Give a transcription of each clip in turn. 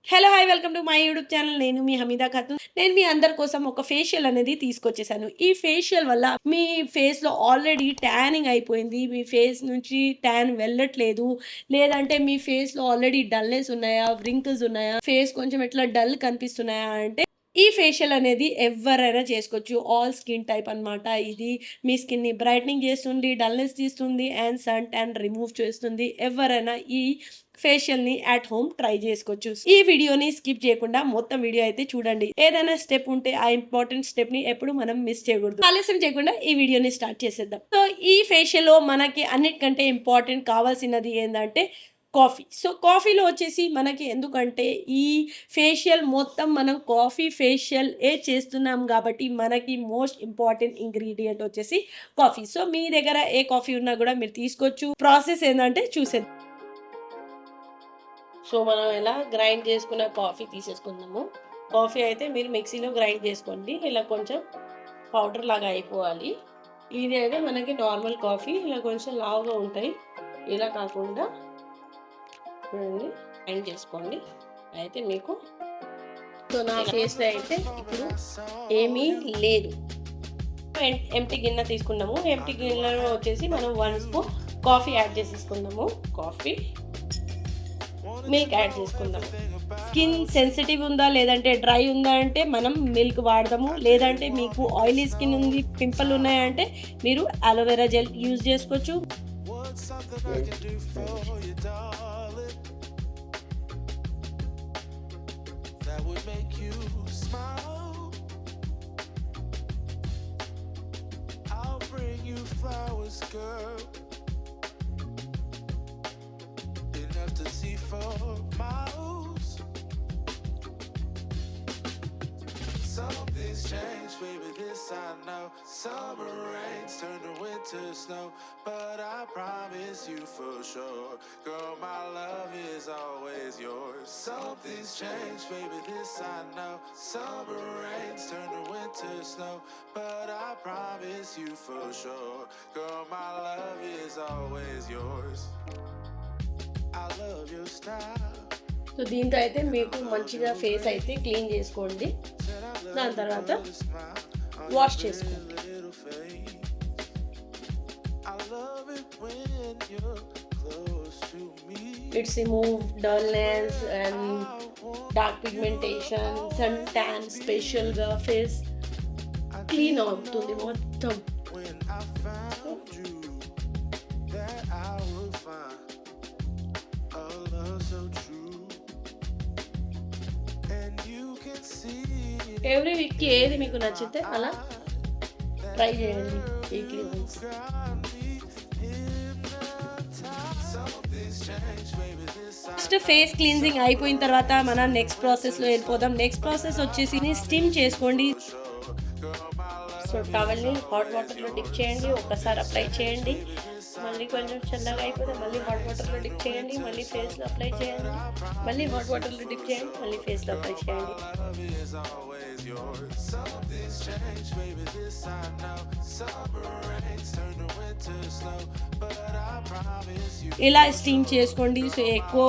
Hello! Hi! Welcome to my YouTube channel. నేను మీ హమీదా ఖాతున్. నేను మీ అందరి కోసం ఒక ఫేషియల్ అనేది తీసుకొచ్చేసాను. ఈ ఫేషియల్ వల్ల మీ ఫేస్‌లో ఆల్రెడీ ట్యానింగ్ అయిపోయింది. మీ ఫేస్ నుంచి ట్యాన్ వెళ్ళట్లేదు. లేదంటే మీ ఫేస్‌లో ఆల్రెడీ డల్‌నెస్ ఉన్నాయా? వ్రింకిల్స్ ఉన్నాయా? ఫేస్ కొంచెం ఇట్లా డల్ కనిపిస్తున్నాయా? అంటే ఈ ఫేషియల్ అనేది ఎవ్వరైనా చేసుకోవచ్చు. ఆల్ స్కిన్ టైప్ అన్నమాట. ఇది మీ స్కిన్‌ని బ్రైట్నింగ్ చేస్తుంది, డల్‌నెస్ తీస్తుంది అండ్ సన్ ట్యాన్ రిమూవ్ చేస్తుంది. ఎవరైనా ఈ ఫేషియల్‌ని అట్ హోమ్ ట్రై చేసుకోవచ్చు. ఈ వీడియోని స్కిప్ చేయకుండా మొత్తం వీడియో అయితే చూడండి. ఏదైనా స్టెప్ ఉంటే ఆ ఇంపార్టెంట్ స్టెప్‌ని ఎప్పుడు మనం మిస్ చేయకూడదు. ఆలస్యం చేయకుండా ఈ వీడియోని స్టార్ట్ చేసేద్దాం. సో, ఈ ఫేషియల్‌లో మనకి అన్నిటికంటే ఇంపార్టెంట్ కావాల్సినది ఏందంటే కాఫీ. సో, కాఫీలో వచ్చేసి మనకి ఎందుకంటే ఈ ఫేషియల్ మొత్తం మనం కాఫీ ఫేషియల్ చేస్తున్నాం కాబట్టి మనకి మోస్ట్ ఇంపార్టెంట్ ఇంగ్రీడియంట్ వచ్చేసి కాఫీ. సో, మీ దగ్గర ఏ కాఫీ ఉన్నా కూడా మీరు తీసుకోవచ్చు. ప్రాసెస్ ఏందంటే చూసేద్దాం. సో, మనం ఎలా గ్రైండ్ చేసుకున్న కాఫీ తీసేసుకుందాము. కాఫీ అయితే మీరు మిక్సీలో గ్రైండ్ చేసుకోండి. ఇలా కొంచెం పౌడర్ లాగా అయిపోవాలి. ఇది అయితే మనకి నార్మల్ కాఫీ ఇలా కొంచెం లావుగా ఉంటాయి. ఇలా కాకుండా చూడండి గ్రైండ్ చేసుకోండి. అయితే మీకు సో, నా ఫేస్‌లో అయితే ఇప్పుడు ఏమీ లేదు. ఎంప్టీ గిన్నె తీసుకున్నాము. ఎంప్టీ గిన్నెలో వచ్చేసి మనం 1 స్పూన్ కాఫీ యాడ్ చేసేసుకుందాము. కాఫీ మిల్క్ యాడ్ చేసుకుందాం. స్కిన్ సెన్సిటివ్ ఉందా లేదంటే డ్రై ఉందా అంటే మనం మిల్క్ వాడదాము. లేదంటే మీకు ఆయిలీ స్కిన్ ఉంది, పింపుల్ ఉన్నాయంటే మీరు అలోవెరా జెల్ యూజ్ చేసుకోవచ్చు. To see for miles. Something's changed, baby, this I know. Summer rains turn to winter snow, but I promise you for sure, girl, my love is always yours. Something's changed, baby, this I know. Summer rains turn to winter snow, but I promise you for sure, girl, my love is always yours. So దీంతో అయితే మీకు మంచిగా face అయితే clean చేసుకోండి. దాని తర్వాత wash చేసుకోండి. It's remove dullness and dark pigmentation, sun tan స్పెషల్గా ఫేస్ క్లీన్ అవుతుంది మొత్తం. ఎవ్రీ వీక్కి ఏది మీకు నచ్చితే అలా ట్రై చేయండి ఈ క్లీనింగ్స్. నెక్స్ట్ ఫేస్ క్లీన్జింగ్ అయిపోయిన తర్వాత మనం నెక్స్ట్ ప్రాసెస్లో వెళ్ళిపోదాం. నెక్స్ట్ ప్రాసెస్ వచ్చేసి స్టీమ్ చేసుకోండి. సో టవల్ని హాట్ వాటర్లో డిప్ చేయండి, ఒక్కసారి అప్లై చేయండి, మళ్ళీ కొంచెం చల్లగా అయిపోతే మళ్ళీ హాట్ వాటర్లో డిప్ చేయండి, మళ్ళీ ఫేస్లో అప్లై చేయండి, మళ్ళీ హాట్ వాటర్లో డిప్ చేయండి, మళ్ళీ ఫేస్లో అప్లై చేయండి. ఇలా స్టీమ్ చేసుకోండి. సో ఎక్కువ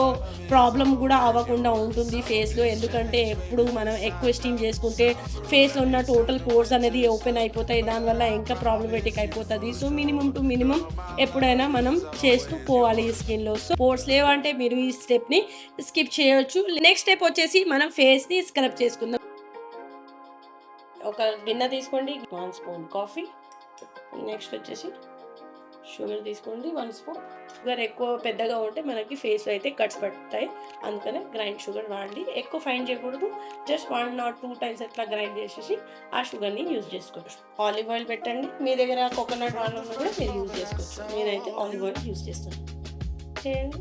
ప్రాబ్లం కూడా అవ్వకుండా ఉంటుంది ఫేస్లో. ఎందుకంటే ఎప్పుడు మనం ఎక్కువ స్టీమ్ చేసుకుంటే ఫేస్లో ఉన్న టోటల్ పోర్స్ అనేది ఓపెన్ అయిపోతాయి. దానివల్ల ఇంకా ప్రాబ్లమేటిక్ అయిపోతుంది. సో మినిమం టు మినిమం ఎప్పుడైనా మనం చేస్తూ పోవాలి ఈ స్కిన్లో. సో పోర్స్ లేవంటే మీరు ఈ స్టెప్ని స్కిప్ చేయొచ్చు. నెక్స్ట్ స్టెప్ వచ్చేసి మనం ఫేస్ని స్క్రబ్ చేసుకుందాం. ఒక గిన్నె తీసుకోండి, 1 స్పూన్ కాఫీ, నెక్స్ట్ వచ్చేసి షుగర్ తీసుకోండి 1 స్పూన్. షుగర్ ఎక్కువ పెద్దగా ఉంటే మనకి ఫేస్లో అయితే కట్స్ పడతాయి, అందుకనే గ్రైండ్ షుగర్ వాడండి. ఎక్కువ ఫైన్ చేయకూడదు, జస్ట్ 1 or 2 టైమ్స్ అట్లా గ్రైండ్ చేసేసి ఆ షుగర్ని యూజ్ చేసుకోవచ్చు. ఆలివ్ ఆయిల్ పెట్టండి. మీ దగ్గర కోకోనట్ ఆయిల్ ఉన్నా కూడా మీరు యూజ్ చేసుకోవచ్చు. నేనైతే ఆలివ్ ఆయిల్ యూజ్ చేస్తాను. చేయండి,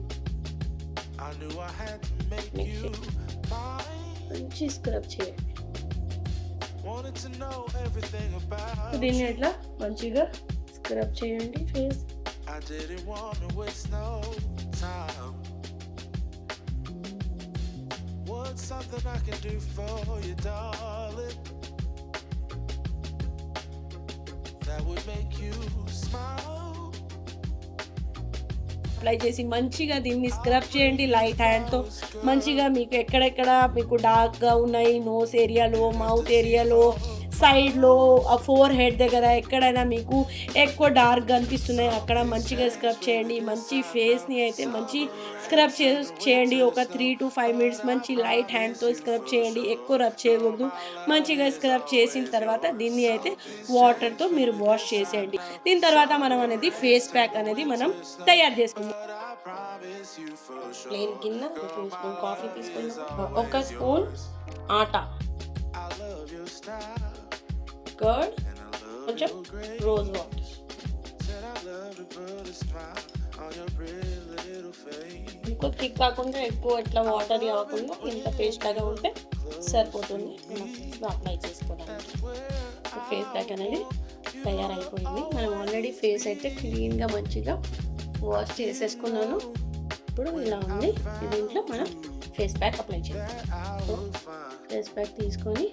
మంచి స్క్రబ్ చేయండి. దీన్ని ఇట్లా మంచిగా స్క్రబ్ చేయండి ఫేస్. అప్లై చేసి మంచిగా దీన్ని స్క్రబ్ చేయండి లైట్ హ్యాండ్తో. మంచిగా మీకు ఎక్కడెక్కడ మీకు డార్క్గా ఉన్నాయి, నోస్ ఏరియాలో, మౌత్ ఏరియాలో, సైడ్లో, ఫోర్ హెడ్ దగ్గర ఎక్కడైనా మీకు ఎక్కువ డార్క్ కనిపిస్తున్నాయి అక్కడ మంచిగా స్క్రబ్ చేయండి. మంచి ఫేస్ని అయితే మంచి స్క్రబ్ చేయండి. ఒక 3 to 5 minutes మంచి లైట్ హ్యాండ్తో స్క్రబ్ చేయండి, ఎక్కువ రబ్ చేయకూడదు. మంచిగా స్క్రబ్ చేసిన తర్వాత దీన్ని అయితే వాటర్తో మీరు వాష్ చేసేయండి. దీని తర్వాత మనం అనేది ఫేస్ ప్యాక్ అనేది మనం తయారు చేసుకుందాం. ప్లేన్ కింద 2 స్పూన్ కాఫీ తీసుకుందాం, 1 స్పూన్ ఆటా, కర్డ్, కొంచెం రోజ్ వాటర్. ఇంకో థిక్ కాకుండా ఎక్కువ ఇట్లా వాటర్ కాకుండా ఇంత పేస్ట్ లాగా ఉంటే సరిపోతుంది. ఫేస్లో అప్లై చేసుకోవడానికి ఫేస్ ప్యాక్ అనేది తయారైపోయింది. మనం ఆల్రెడీ ఫేస్ అయితే క్లీన్గా మంచిగా వాష్ చేసేసుకున్నాను. ఇప్పుడు ఇలా ఉంది. దీంట్లో మనం ఫేస్ ప్యాక్ అప్లై చేద్దాం. సో ఫేస్ ప్యాక్ తీసుకొని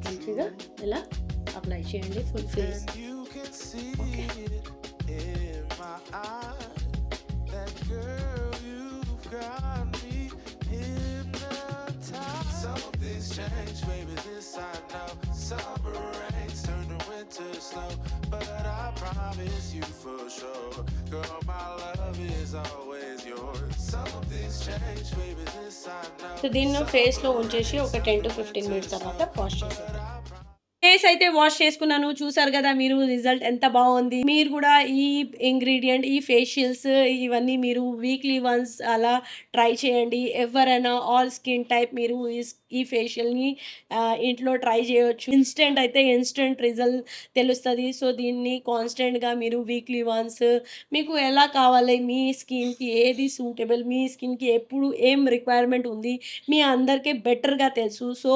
మంచిగా ఇలా అప్లై చేయండి ఫుల్ ఫేస్. ఓకే, సో దీన్ని ఫేస్లో ఉంచేసి ఒక 10 to 15 minutes తర్వాత వాష్ చేసేద్దాం. ఫేస్ అయితే వాష్ చేసుకున్నాను. చూసారు కదా మీరు రిజల్ట్ ఎంత బాగుంది. మీరు కూడా ఈ ఇంగ్రీడియంట్, ఈ ఫేషియల్స్ ఇవన్నీ మీరు వీక్లీ వన్స్ అలా ట్రై చేయండి. ఎవరైనా ఆల్ స్కిన్ టైప్ మీరు ఈ ఫేషియల్ని ఇంట్లో ట్రై చేయవచ్చు. ఇన్స్టెంట్ అయితే ఇన్స్టెంట్ రిజల్ట్ తెలుస్తుంది. సో దీన్ని కాన్స్టెంట్గా మీరు వీక్లీ వన్స్ మీకు ఎలా కావాలి, మీ స్కిన్కి ఏది సూటబుల్, మీ స్కిన్కి ఎప్పుడు ఏం రిక్వైర్మెంట్ ఉంది మీ అందరికీ బెటర్గా తెలుసు. సో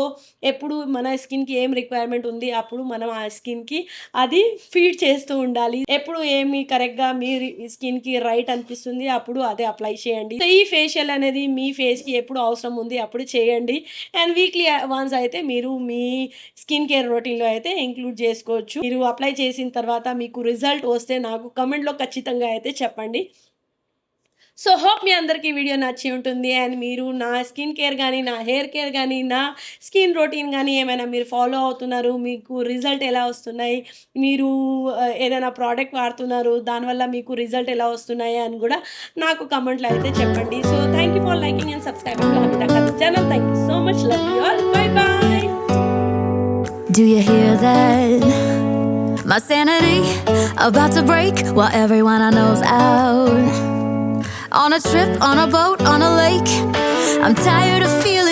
ఎప్పుడు మన స్కిన్కి ఏం రిక్వైర్మెంట్ ఉంది అప్పుడు మనం ఆ స్కిన్కి అది ఫీడ్ చేస్తూ ఉండాలి. ఎప్పుడు ఏమి కరెక్ట్గా మీ స్కిన్కి రైట్ అనిపిస్తుంది అప్పుడు అదే అప్లై చేయండి. సో ఈ ఫేషియల్ అనేది మీ ఫేస్కి ఎప్పుడు అవసరం ఉంది అప్పుడు చేయండి. అండ్ వీక్లీ వన్స్ అయితే మీరు మీ స్కిన్ కేర్ రొటీన్లో అయితే ఇంక్లూడ్ చేసుకోవచ్చు. మీరు అప్లై చేసిన తర్వాత మీకు రిజల్ట్ వస్తే నాకు కమెంట్లో ఖచ్చితంగా అయితే చెప్పండి. సో హోప్ మీ అందరికీ వీడియో నచ్చి ఉంటుంది. అండ్ మీరు నా స్కిన్ కేర్ కానీ, నా హెయిర్ కేర్ కానీ, నా స్కిన్ రొటీన్ కానీ ఏమైనా మీరు ఫాలో అవుతున్నారు, మీకు రిజల్ట్ ఎలా వస్తున్నాయి, మీరు ఏదైనా ప్రోడక్ట్ వాడుతున్నారు దానివల్ల మీకు రిజల్ట్ ఎలా వస్తున్నాయి అని కూడా నాకు కమెంట్లో అయితే చెప్పండి. So thank you for liking and subscribing to Hamida Khatun channel. Thank you so much. Love you all. By by. Do you hear that? My sanity about to break while everyone I know's out. On a trip, on a boat, on a lake, I'm tired of feeling